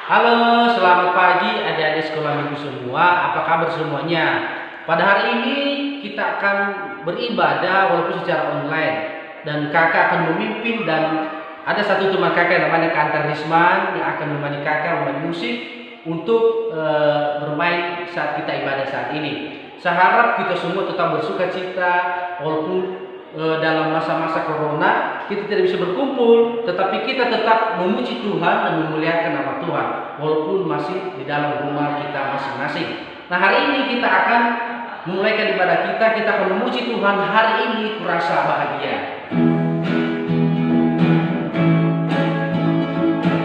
Halo, selamat pagi adik-adik sekolah minggu semua. Apa kabar semuanya? Pada hari ini kita akan beribadah walaupun secara online. Dan kakak akan memimpin dan ada satu teman kakak yang namanya Kantar Risman yang akan menemani kakak bermain musik untuk bermain saat kita ibadah saat ini. Saya harap kita semua tetap bersuka cita walaupun dalam masa-masa corona kita tidak bisa berkumpul, tetapi kita tetap memuji Tuhan dan memuliakan nama Tuhan walaupun masih di dalam rumah kita masing-masing. Nah, hari ini kita akan memulaikan ibadah kita akan memuji Tuhan. Hari ini kurasa bahagia.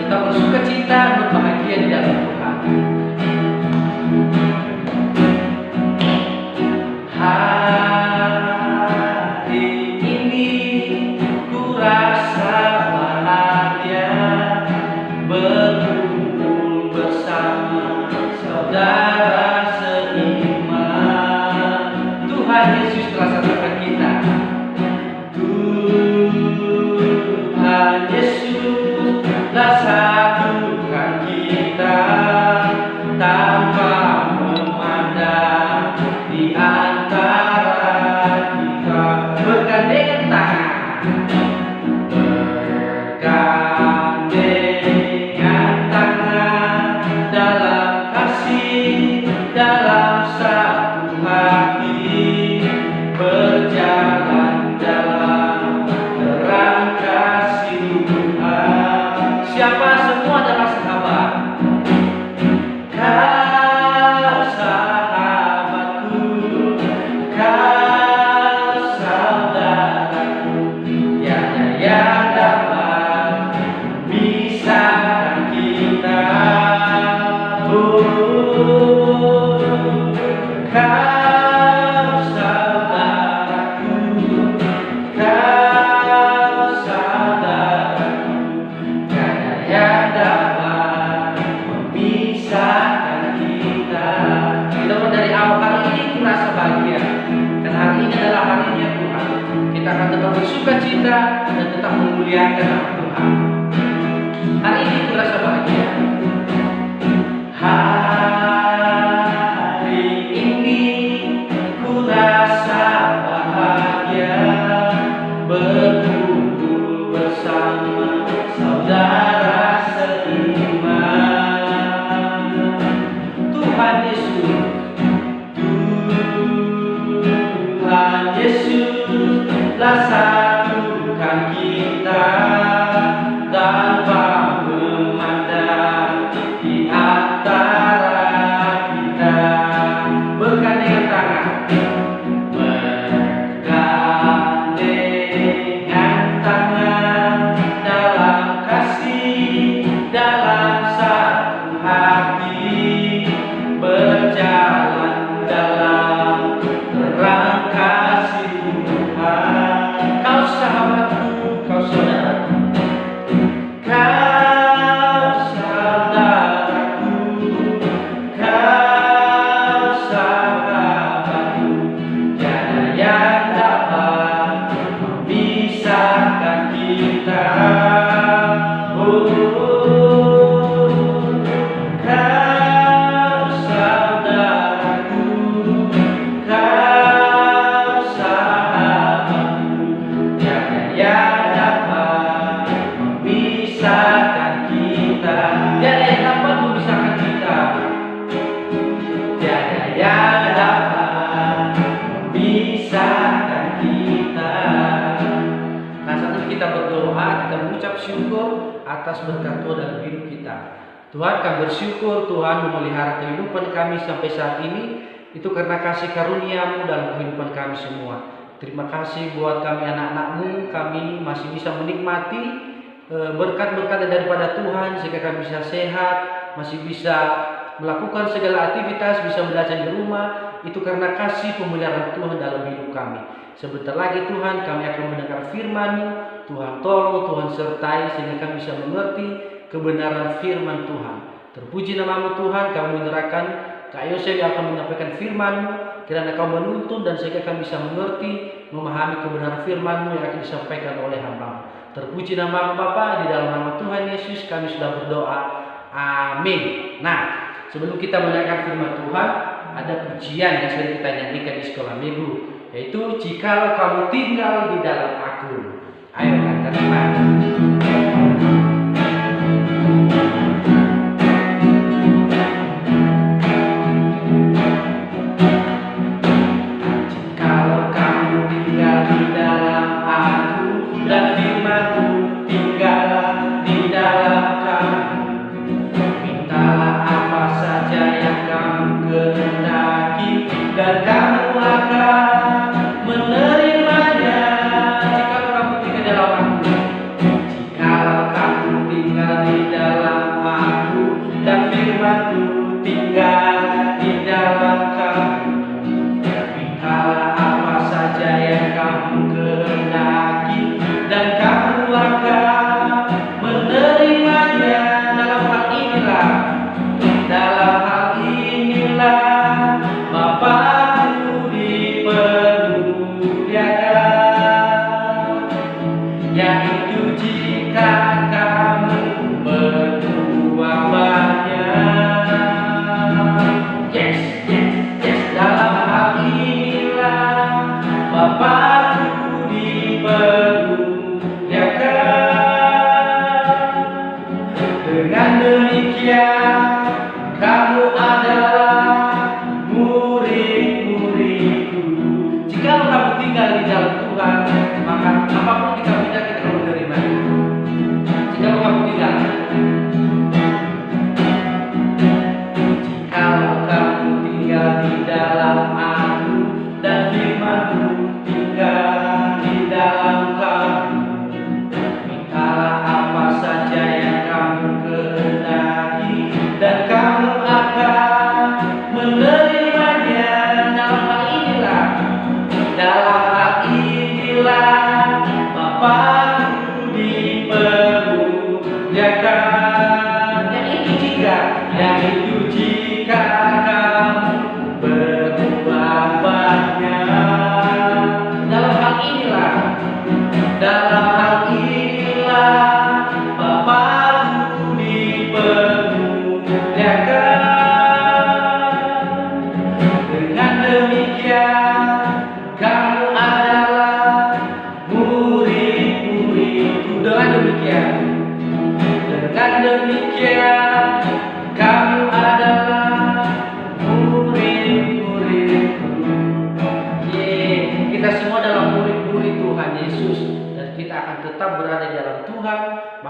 Kita bersuka cita berbahagia di dalam Tuhan. Bersuka cita dan tetap memuliakan nama Tuhan. Hari ini kurasa bahagia. Hari ini kurasa bahagia berkumpul bersama saudara seiman. Tuhan Yesus, Tuhan Yesuslah satukan kita tanpa memandang di antara kita. Bergandengan tangan, bergandengan tangan dalam kasih, dalam satu hati, berjalan dalam terang kasih Tuhan. Kau sahabatku, kau saudaraku, kau saudaraku, kau sahabatku. Tiada yang dapat memisahkan kita. Oh, kau saudaraku, kau sahabatku. Tiada yang dapat memisahkan kita. Tiada yang dapat memisahkan kita. Tiada yang dapat memisahkan kita. Nah, saat ini kita berdoa, kita mengucap syukur atas berkat Tuhan dalam hidup kita. Tuhan, kami bersyukur Tuhan memelihara kehidupan kami sampai saat ini. Itu karena kasih karunia-Mu dalam kehidupan kami semua. Terima kasih buat kami anak-anak-Mu, kami masih bisa menikmati berkat-berkat daripada Tuhan sehingga kami bisa sehat, masih bisa melakukan segala aktivitas, bisa belajar di rumah. Itu karena kasih pemeliharaan Tuhan dalam hidup kami. Sebentar lagi Tuhan kami akan mendengar firman-Mu. Tuhan tolong, Tuhan sertai sehingga kami bisa mengerti kebenaran firman Tuhan. Terpuji nama-Mu Tuhan, kami menyerahkan Kak Yosef yang akan menyampaikan firman-Mu. Kiranya Kau menuntun dan sehingga kami bisa mengerti, memahami kebenaran firman-Mu yang akan disampaikan oleh hamba-Mu. Terpuji nama-Mu Bapa, di dalam nama Tuhan Yesus kami sudah berdoa. Amin. Nah, sebelum kita mendengarkan firman Tuhan, ada pujian yang sering kita nyanyikan di sekolah minggu, yaitu jikalau kamu tinggal di dalam aku. Ayo kita terima.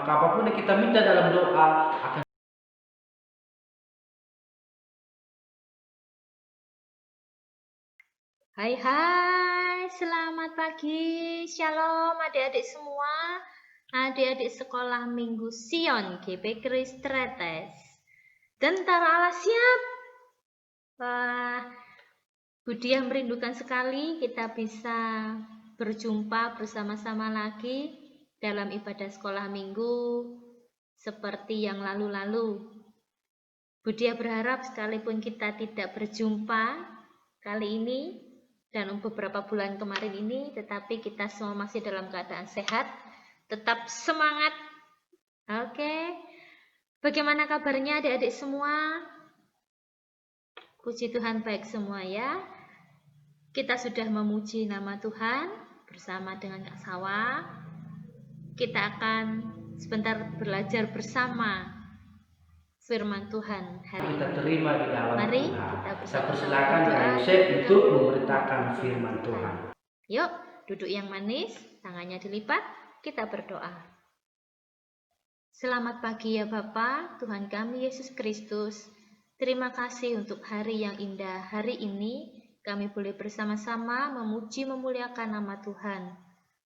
Maka apapun yang kita minta dalam doa akan. Hai, selamat pagi, shalom adik-adik semua, adik-adik sekolah minggu Sion GP Kristretes. Tentara Allah siap? Wah, Budi yang merindukan sekali kita bisa berjumpa bersama-sama lagi dalam ibadah sekolah minggu seperti yang lalu-lalu. Budi berharap sekalipun kita tidak berjumpa kali ini dan beberapa bulan kemarin ini, tetapi kita semua masih dalam keadaan sehat, tetap semangat. Oke, bagaimana kabarnya adik-adik semua? Puji Tuhan baik semua ya. Kita sudah memuji nama Tuhan bersama dengan Kak Sawa. Kita akan sebentar belajar bersama firman Tuhan hari kita ini. terima di dalam Mari Tuhan. kita Saya bersama persilakan berdoa. Kak Yosef untuk memberitakan firman Tuhan. Yuk, duduk yang manis, tangannya dilipat, kita berdoa. Selamat pagi ya Bapa, Tuhan kami Yesus Kristus. Terima kasih untuk hari yang indah. Hari ini kami boleh bersama-sama memuji memuliakan nama Tuhan.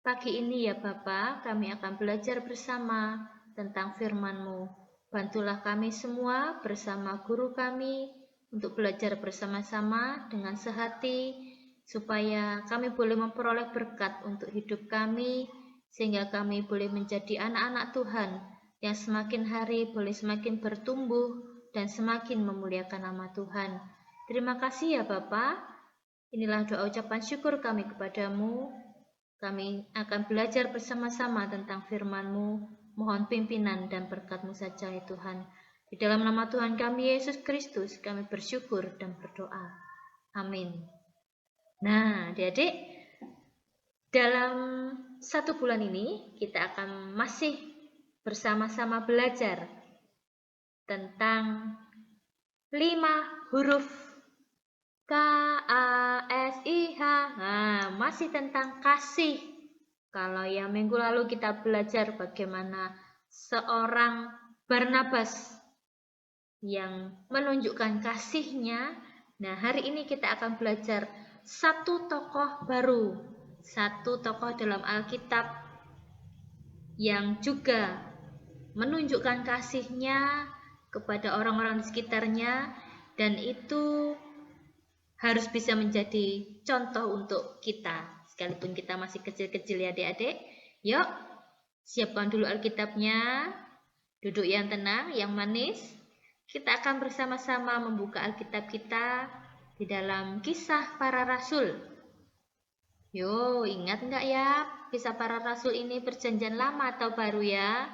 Pagi ini ya Bapa, kami akan belajar bersama tentang firman-Mu. Bantulah kami semua bersama guru kami untuk belajar bersama-sama dengan sehati, supaya kami boleh memperoleh berkat untuk hidup kami, sehingga kami boleh menjadi anak-anak Tuhan yang semakin hari boleh semakin bertumbuh dan semakin memuliakan nama Tuhan. Terima kasih ya Bapa. Inilah doa ucapan syukur kami kepadamu. Kami akan belajar bersama-sama tentang firman-Mu. Mohon pimpinan dan berkat-Mu saja ya Tuhan. Di dalam nama Tuhan kami Yesus Kristus, kami bersyukur dan berdoa. Amin. Nah, adik-adik, dalam 1 bulan ini kita akan masih bersama-sama belajar tentang 5 huruf K-A-S-I-H. Nah, masih tentang kasih. Kalau yang minggu lalu kita belajar bagaimana seorang Barnabas yang menunjukkan kasihnya. Nah, hari ini kita akan belajar satu tokoh baru, satu tokoh dalam Alkitab yang juga menunjukkan kasihnya kepada orang-orang di sekitarnya, dan itu harus bisa menjadi contoh untuk kita, sekalipun kita masih kecil-kecil ya adik-adik. Yuk, siapkan dulu Alkitabnya, duduk yang tenang, yang manis. Kita akan bersama-sama membuka Alkitab kita di dalam Kisah Para Rasul. Yo, ingat nggak ya, Kisah Para Rasul ini perjanjian lama atau baru ya?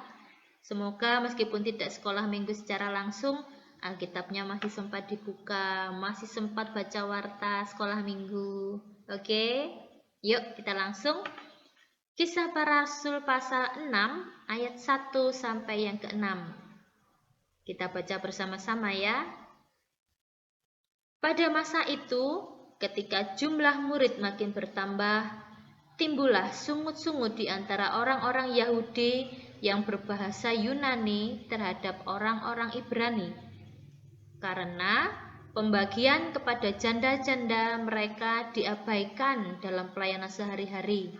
Semoga meskipun tidak sekolah minggu secara langsung, Alkitabnya masih sempat dibuka, masih sempat baca warta sekolah minggu. Oke, yuk kita langsung. Kisah Para Rasul pasal 6 ayat 1 sampai yang ke-6. Kita baca bersama-sama ya. Pada masa itu, ketika jumlah murid makin bertambah, timbullah sungut-sungut di antara orang-orang Yahudi yang berbahasa Yunani terhadap orang-orang Ibrani. Karena pembagian kepada janda-janda mereka diabaikan dalam pelayanan sehari-hari.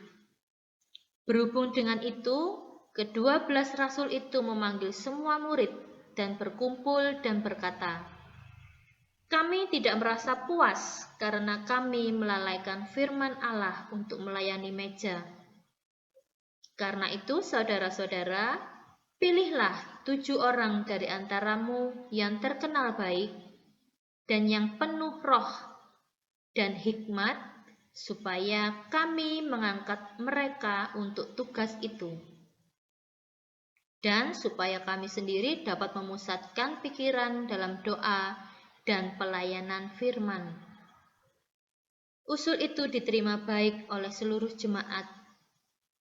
Berhubung dengan itu, ke-12 rasul itu memanggil semua murid dan berkumpul dan berkata, "Kami tidak merasa puas karena kami melalaikan firman Allah untuk melayani meja. Karena itu, saudara-saudara, pilihlah 7 orang dari antaramu yang terkenal baik dan yang penuh roh dan hikmat, supaya kami mengangkat mereka untuk tugas itu, dan supaya kami sendiri dapat memusatkan pikiran dalam doa dan pelayanan firman." Usul itu diterima baik oleh seluruh jemaat.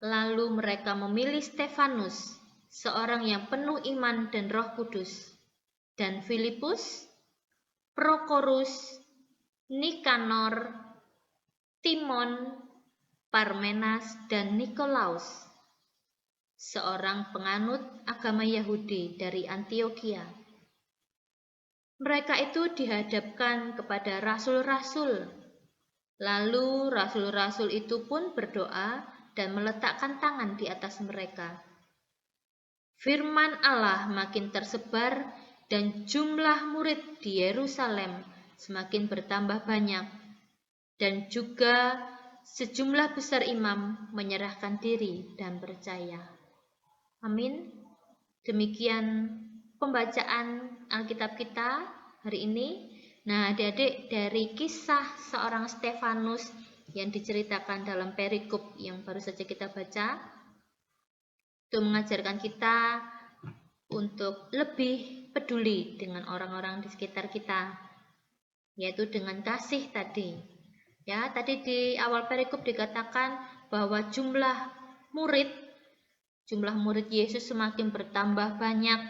Lalu mereka memilih Stefanus, seorang yang penuh iman dan Roh Kudus, dan Filipus, Prokorus, Nikanor, Timon, Parmenas, dan Nikolaus, seorang penganut agama Yahudi dari Antiokhia. Mereka itu dihadapkan kepada rasul-rasul. Lalu rasul-rasul itu pun berdoa dan meletakkan tangan di atas mereka. Firman Allah makin tersebar dan jumlah murid di Yerusalem semakin bertambah banyak, dan juga sejumlah besar imam menyerahkan diri dan percaya. Amin. Demikian pembacaan Alkitab kita hari ini. Nah, adik-adik, dari kisah seorang Stefanus yang diceritakan dalam perikop yang baru saja kita baca, itu mengajarkan kita untuk lebih peduli dengan orang-orang di sekitar kita, yaitu dengan kasih tadi. Ya, tadi di awal perikop dikatakan bahwa jumlah murid Yesus semakin bertambah banyak,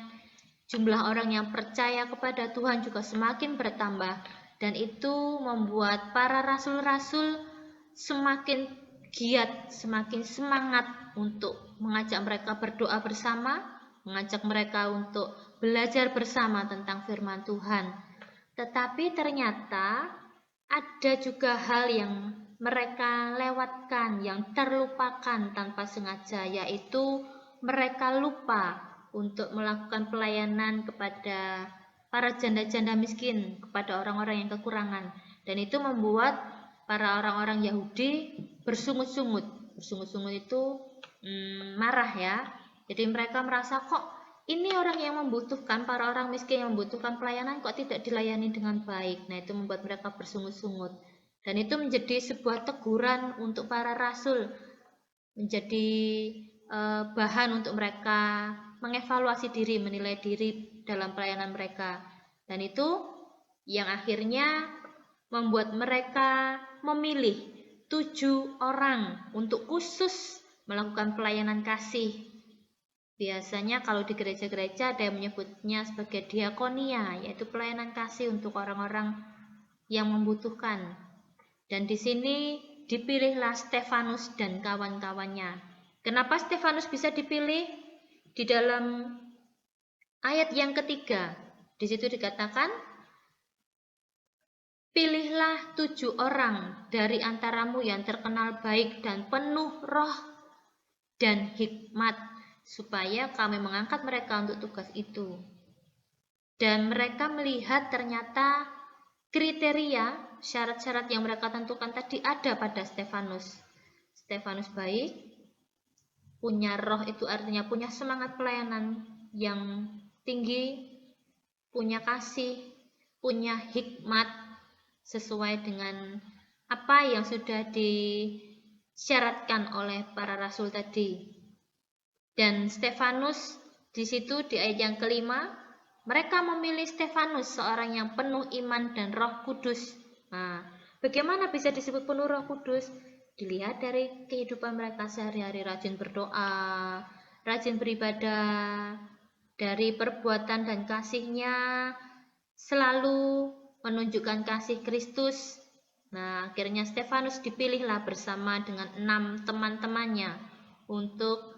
jumlah orang yang percaya kepada Tuhan juga semakin bertambah, dan itu membuat para rasul-rasul semakin giat, semakin semangat untuk mengajak mereka berdoa bersama, mengajak mereka untuk belajar bersama tentang firman Tuhan. Tetapi ternyata ada juga hal yang mereka lewatkan, yang terlupakan tanpa sengaja, yaitu mereka lupa untuk melakukan pelayanan kepada para janda-janda miskin, kepada orang-orang yang kekurangan. Dan itu membuat para orang-orang Yahudi bersungut-sungut. Bersungut-sungut itu marah ya. Jadi mereka merasa, kok ini orang yang membutuhkan, para orang miskin yang membutuhkan pelayanan kok tidak dilayani dengan baik. Nah, itu membuat mereka bersungut-sungut. Dan itu menjadi sebuah teguran untuk para rasul, menjadi bahan untuk mereka mengevaluasi diri, menilai diri dalam pelayanan mereka. Dan itu yang akhirnya membuat mereka memilih 7 orang untuk khusus melakukan pelayanan kasih. Biasanya kalau di gereja-gereja ada yang menyebutnya sebagai diakonia, yaitu pelayanan kasih untuk orang-orang yang membutuhkan. Dan di sini dipilihlah Stefanus dan kawan-kawannya. Kenapa Stefanus bisa dipilih? Di dalam ayat yang ketiga, di situ dikatakan, pilihlah 7 orang dari antaramu yang terkenal baik dan penuh roh dan hikmat, supaya kami mengangkat mereka untuk tugas itu. Dan mereka melihat ternyata kriteria, syarat-syarat yang mereka tentukan tadi ada pada Stefanus. Stefanus baik, punya roh, itu artinya punya semangat pelayanan yang tinggi, punya kasih, punya hikmat sesuai dengan apa yang sudah disyaratkan oleh para rasul tadi. Dan Stefanus di situ di ayat yang kelima, mereka memilih Stefanus, seorang yang penuh iman dan Roh Kudus. Nah, bagaimana bisa disebut penuh Roh Kudus? Dilihat dari kehidupan mereka sehari-hari, rajin berdoa, rajin beribadah, dari perbuatan dan kasihnya selalu menunjukkan kasih Kristus. Nah, akhirnya Stefanus dipilihlah bersama dengan 6 teman-temannya untuk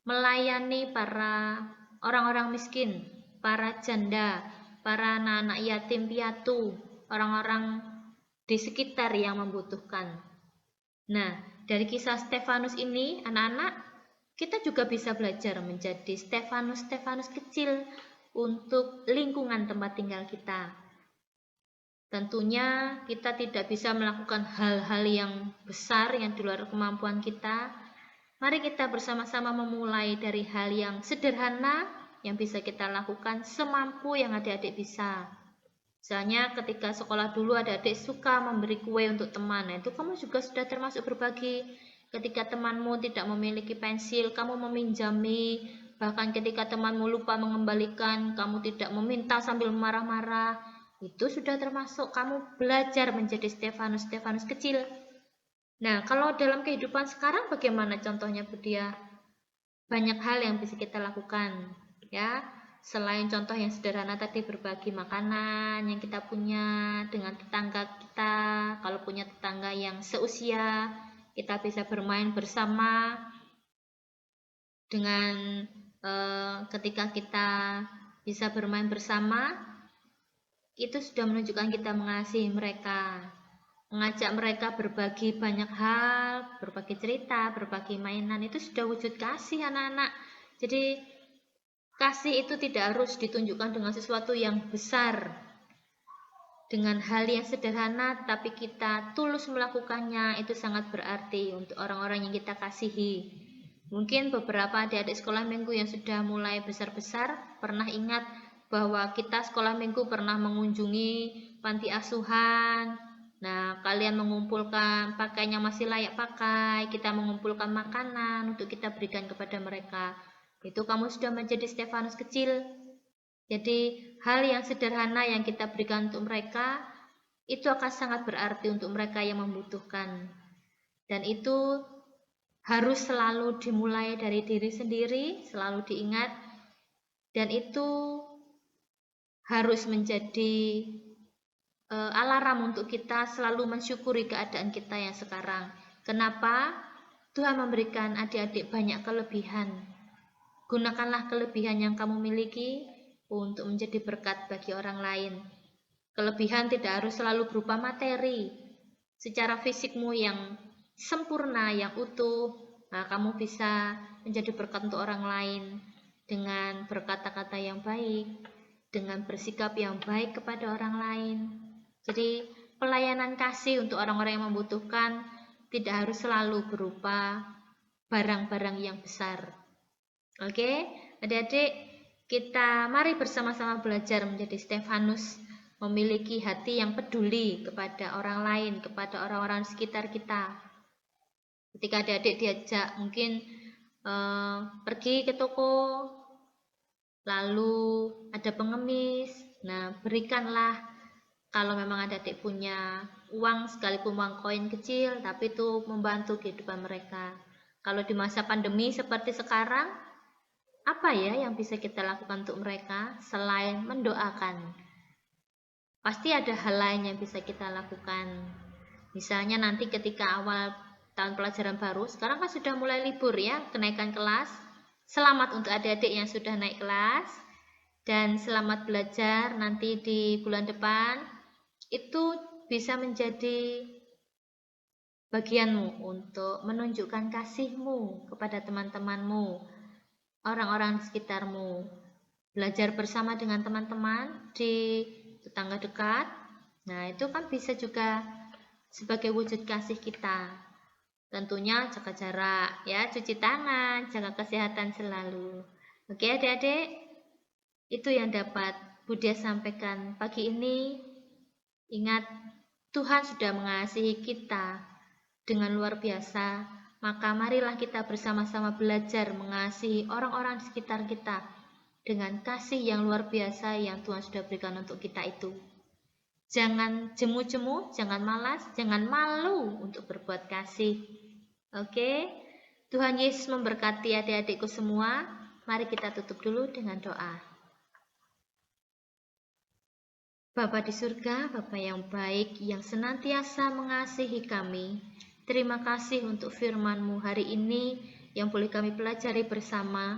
melayani para orang-orang miskin, para janda, para anak-anak yatim piatu, orang-orang di sekitar yang membutuhkan. Nah, dari kisah Stefanus ini, anak-anak, kita juga bisa belajar menjadi Stefanus-Stefanus kecil untuk lingkungan tempat tinggal kita. Tentunya kita tidak bisa melakukan hal-hal yang besar yang di luar kemampuan kita. Mari kita bersama-sama memulai dari hal yang sederhana yang bisa kita lakukan semampu yang adik-adik bisa. Misalnya ketika sekolah dulu adik-adik suka memberi kue untuk teman, nah itu kamu juga sudah termasuk berbagi. Ketika temanmu tidak memiliki pensil, kamu meminjami. Bahkan ketika temanmu lupa mengembalikan, kamu tidak meminta sambil marah-marah. Itu sudah termasuk kamu belajar menjadi Stefanus-Stefanus kecil. Nah, kalau dalam kehidupan sekarang bagaimana contohnya, Budia? Banyak hal yang bisa kita lakukan, ya. Selain contoh yang sederhana tadi, berbagi makanan yang kita punya dengan tetangga kita. Kalau punya tetangga yang seusia, kita bisa bermain bersama. Dengan ketika kita bisa bermain bersama, itu sudah menunjukkan kita mengasihi mereka. Mengajak mereka berbagi banyak hal, berbagi cerita, berbagi mainan, itu sudah wujud kasih, anak-anak. Jadi kasih itu tidak harus ditunjukkan dengan sesuatu yang besar, dengan hal yang sederhana, tapi kita tulus melakukannya, itu sangat berarti untuk orang-orang yang kita kasihi. Mungkin beberapa adik-adik sekolah minggu yang sudah mulai besar-besar pernah ingat bahwa kita sekolah minggu pernah mengunjungi panti asuhan. Nah, kalian mengumpulkan pakaian yang masih layak pakai, kita mengumpulkan makanan untuk kita berikan kepada mereka. Itu kamu sudah menjadi Stefanus kecil. Jadi hal yang sederhana yang kita berikan untuk mereka, itu akan sangat berarti untuk mereka yang membutuhkan. Dan itu harus selalu dimulai dari diri sendiri, selalu diingat. Dan itu harus menjadi alarm untuk kita selalu mensyukuri keadaan kita yang sekarang. Kenapa? Tuhan memberikan adik-adik banyak kelebihan. Gunakanlah kelebihan yang kamu miliki untuk menjadi berkat bagi orang lain. Kelebihan tidak harus selalu berupa materi. Secara fisikmu yang sempurna, yang utuh, nah kamu bisa menjadi berkat untuk orang lain dengan berkata-kata yang baik, dengan bersikap yang baik kepada orang lain. Jadi pelayanan kasih untuk orang-orang yang membutuhkan tidak harus selalu berupa barang-barang yang besar. Oke, adik-adik, kita mari bersama-sama belajar menjadi Stefanus, memiliki hati yang peduli kepada orang lain, kepada orang-orang sekitar kita. Ketika adik-adik diajak mungkin pergi ke toko, lalu ada pengemis. Nah, berikanlah kalau memang adik-adik punya uang, sekalipun uang koin kecil, tapi itu membantu kehidupan mereka. Kalau di masa pandemi seperti sekarang, apa ya yang bisa kita lakukan untuk mereka selain mendoakan? Pasti ada hal lain yang bisa kita lakukan. Misalnya nanti ketika awal tahun pelajaran baru, sekarang kan sudah mulai libur ya, kenaikan kelas. Selamat untuk adik-adik yang sudah naik kelas, dan selamat belajar nanti di bulan depan. Itu bisa menjadi bagianmu untuk menunjukkan kasihmu kepada teman-temanmu, orang-orang di sekitarmu. Belajar bersama dengan teman-teman di tetangga dekat. Nah, itu kan bisa juga sebagai wujud kasih kita. Tentunya jaga jarak, ya, cuci tangan, jaga kesehatan selalu. Oke, adik-adik, itu yang dapat Budia sampaikan pagi ini. Ingat, Tuhan sudah mengasihi kita dengan luar biasa, maka marilah kita bersama-sama belajar mengasihi orang-orang di sekitar kita dengan kasih yang luar biasa yang Tuhan sudah berikan untuk kita itu. Jangan jemu-jemu, jangan malas, jangan malu untuk berbuat kasih. Oke, Tuhan Yesus memberkati adik-adikku semua. Mari kita tutup dulu dengan doa. Bapa di surga, Bapa yang baik, yang senantiasa mengasihi kami, terima kasih untuk firman-Mu hari ini yang boleh kami pelajari bersama.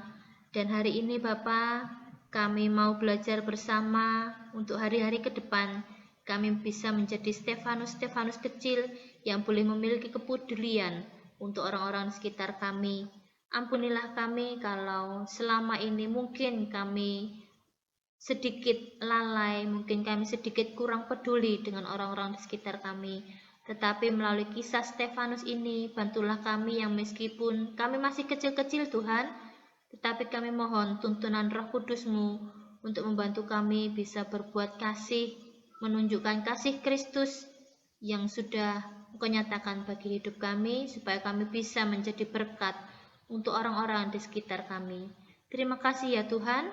Dan hari ini Bapa, kami mau belajar bersama untuk hari-hari ke depan. Kami bisa menjadi Stefanus-Stefanus kecil yang boleh memiliki kepedulian untuk orang-orang di sekitar kami. Ampunilah kami kalau selama ini mungkin kami sedikit lalai, mungkin kami sedikit kurang peduli dengan orang-orang di sekitar kami. Tetapi melalui kisah Stefanus ini, bantulah kami yang meskipun kami masih kecil-kecil Tuhan, tetapi kami mohon tuntunan Roh Kudus-Mu untuk membantu kami bisa berbuat kasih, menunjukkan kasih Kristus yang sudah Engkau nyatakan bagi hidup kami, supaya kami bisa menjadi berkat untuk orang-orang di sekitar kami. Terima kasih ya Tuhan.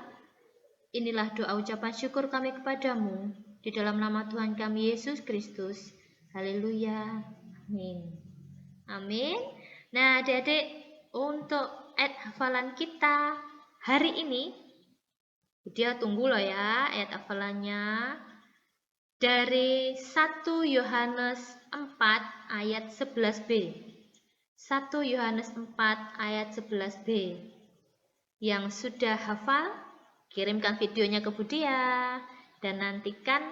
Inilah doa ucapan syukur kami kepadamu, di dalam nama Tuhan kami Yesus Kristus. Haleluya. Amin. Amin. Nah, adik-adik, untuk ayat hafalan kita hari ini, dia tunggu loh ya ayat hafalannya. Dari 1 Yohanes 4 ayat 11b. 1 Yohanes 4 ayat 11b. Yang sudah hafal, kirimkan videonya ke Budia dan nantikan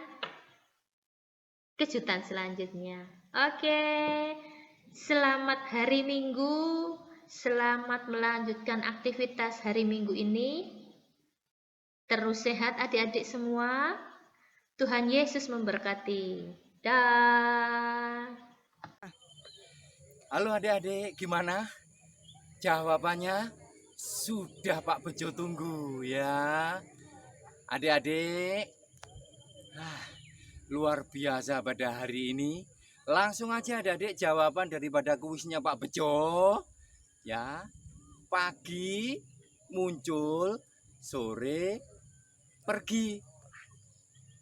kejutan selanjutnya. Oke, selamat hari Minggu, selamat melanjutkan aktivitas hari Minggu ini. Terus sehat adik-adik semua. Tuhan Yesus memberkati. Dah. Halo adik-adik, gimana? Jawabannya sudah Pak Bejo tunggu ya. Adik-adik, luar biasa pada hari ini. Langsung aja adik-adik jawaban daripada kuisnya Pak Bejo. Ya, pagi muncul, sore pergi,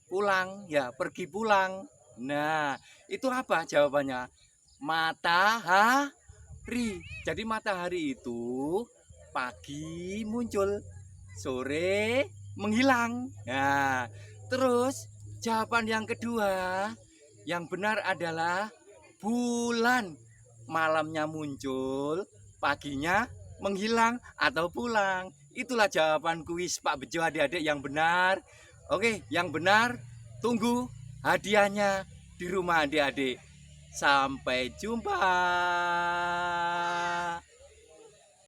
pulang ya, pergi pulang. Nah, itu apa jawabannya? Matahari. Jadi matahari itu pagi muncul, sore menghilang. Nah, terus jawaban yang kedua, yang benar adalah bulan. Malamnya muncul, paginya menghilang atau pulang. Itulah jawaban kuis Pak Bejo adik-adik yang benar. Oke, yang benar tunggu hadiahnya di rumah adik-adik. Sampai jumpa.